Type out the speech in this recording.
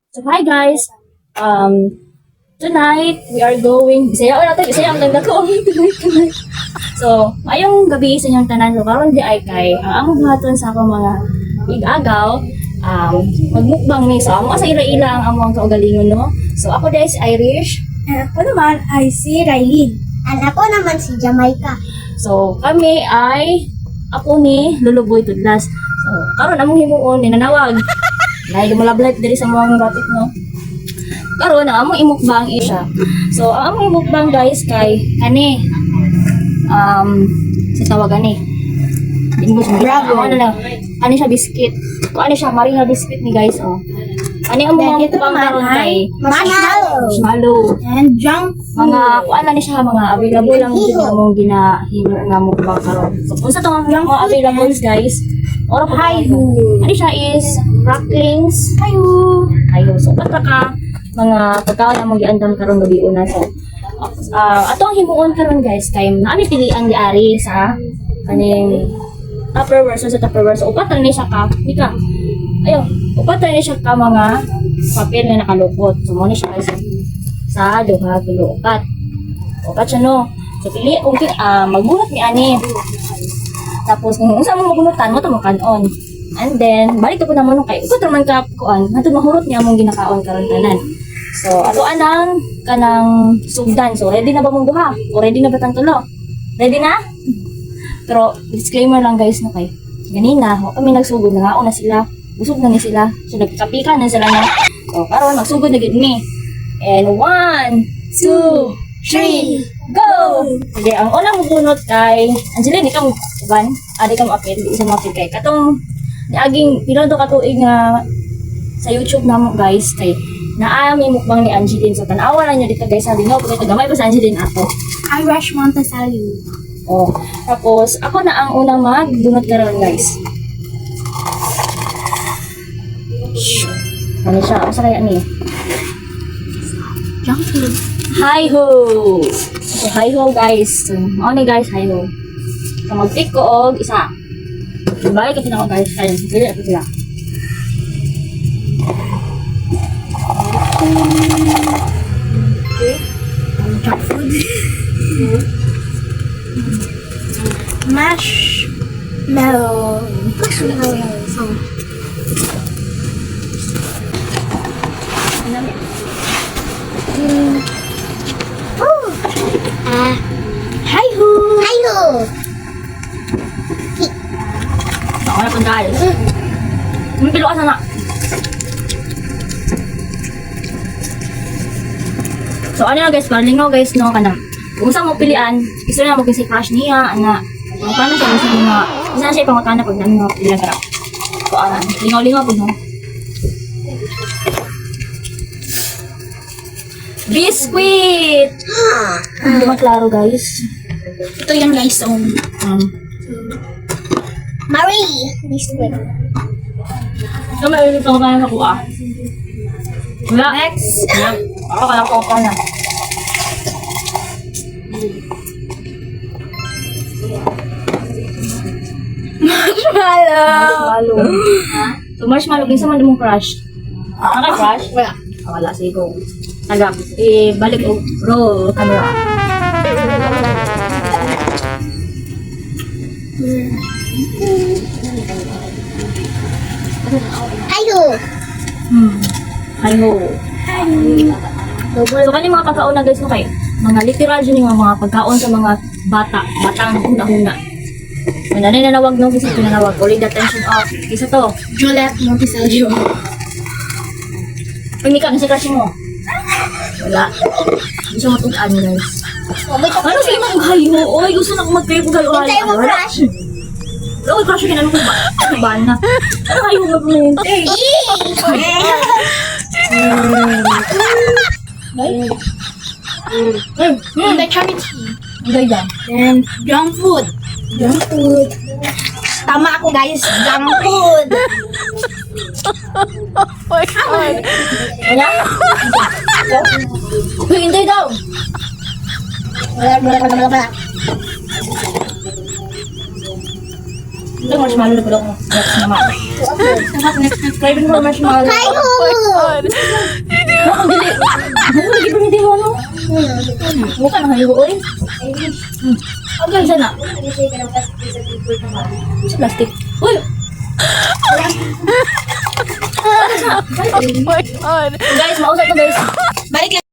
So hi guys, tonight we are going, Bisaya na tayo, Bisaya ang ganda ko. Tonight. So, mayong gabi sa inyong tanan, so karon di ay kay, ang among buhaton sa akong mga igagaw, magmukbang ni, so amo sa ila-ila ang among kaugalingon, no? So ako dahil si Irish. And ako naman ay si Raylene. And ako naman si Jamaica. So kami ay, ako ni Luluboy Tudlas. So, karon among himuon, ninanawag. Dahil lumalablight diri sa mga batik, no? Karon ang among imukbang siya. So, ang among imukbang guys kay sa tawagan ni. Bravo. Ano lang? Ano siya biscuit? Kung ano siya Maria biscuit ni guys, oh. Ano ang mga Ito mukbang naman karon ay kay marshmallow. marshmallow. And junk food. Mga kung ano ni siya mga available lang din among ginahimo nga mukbang karon. So, kung sa tong mga available guys, ora po Hayo. ano siya is cracklings. Hayo. Ayo, so basta ka mga pagkaon na mong giandam karon gabi una. So ato ang himuon karon guys kay naami pilian di ari sa kaning Tupperware. So sa Tupperware, so upat ni siya ka, di ka. Ayo, upat ni siya ka mga papel na nakalupot. So mo ni siya guys sa duha tulo upat. Upat siya no. So pili kung magbunot ni ani. Tapos kung unsa mo mabunutan mo to mo kanon. And then balik ko na mo kay upat man ka kuan, natud mahurot niya among ginakaon karon tanan. So ato anang kanang sugdan. So ready na ba mong duha? O ready na ba tang tulo? Ready na? Pero disclaimer lang guys no kay ganina kami nagsugod na nga na sila. Busog na ni sila. So nagkapika na sila na. So karon nagsugod na gid ni. And 1 2 3 go! Sige, ang unang bunot kay Angeline, di ka mo uban? Di ka mo apil, di isa mo apil kay katong aging pila to katuig nga sa YouTube namo guys kay naami mukbang ni Angeline. So tanawa lang niyo dito guys, sabi nga pagka gamay pa sa Angeline ato. Irish Montesalio. Oh, tapos ako na ang unang magbunot karon guys. Ano siya? Ano sa kaya ni? Junk food. Hi-ho! So, hi-ho guys. So, ano guys, hi-ho. So, mag-pick ko og isa. Balik kasi na ako guys. Ayun, pili ako sila. Okay. Junk food. Marshmallow. So, hi-ho! Hi-ho! Ako na pang guys. Pilo ka sana. So, ano na guys, palingaw guys, no, kanang kung saan mo pilian, gusto na mo kasi crush niya, ana. Kung paano siya, gusto niya, gusto na siya ipangakana pag namin mga pilihan ka. So, lingaw-lingaw po, no? Biscuit! Hindi maklaro guys. Ito yung guys, Marie! Biscuit. So, may ulit ako kaya nakuha. Wala. Next. Wala. Ako ka lang ko pa na. Marshmallow. So, marshmallow, kinsa man mong crush? Ang crush? Wala. Wala, sige ko. Tagap. Balik o roll camera. Hayo! Hello. So, kani mga pagkaon na guys, no kay mga literal dyan yung mga pagkaon sa mga batang huna-huna. Kung nanay nanawag no, kasi pinanawag. Calling the attention of, isa to. Juliet Montesalio. Pag ni ka, nasa crush mo. Wala. Hindi siya matutaan guys. Ano sa'yo mag-hayo? Oy, gusto na akong mag-kayo kung gano'n. Hintay mo crush. Oy, crush yung kinanong ko ba? Ano ba na? Ano kayo mag-hintay? The charity. Hindi yan. And junk food. Junk food. Tama ako guys. Junk food. Ano? Uy, hintay daw! Wala. Ito marshmallow na pala ko. Next naman. Next. Flavor mo marshmallow. Hi, Buka na kayo, oy. Ang ganda na. Sa plastic. Uy! Oh my God. Guys, mausap to guys. Balik lang.